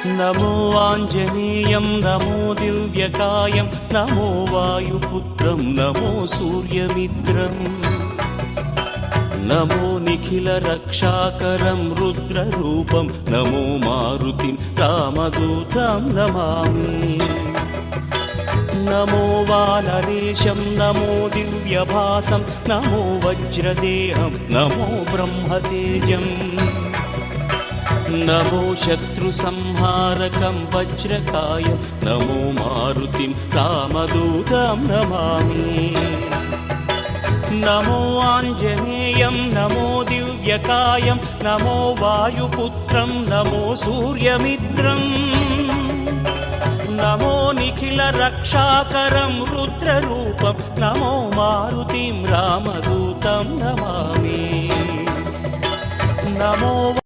नमो आञ्जनेयं नमो दिव्यकायं नमो वायुपुत्रं नमो सूर्यमित्रम् नमो निखिलरक्षाकरं रुद्ररूपं नमो मारुतिं रामदूतं Namami नमो वानरेशं नमो दिव्यभासं नमो वज्रदेहं नमो ब्रह्मतेजम् नमो शत्रुसंहारकं वज्रकायं नमो मारुतिं रामदूतं Namami नमो आञ्जनेयं नमो दिव्यकायं नमो वायुपुत्रं नमो सूर्यमित्रम् नमो निखिलरक्षाकरं रुद्ररूपं नमो मारुतिं रामदूतं Namami नमो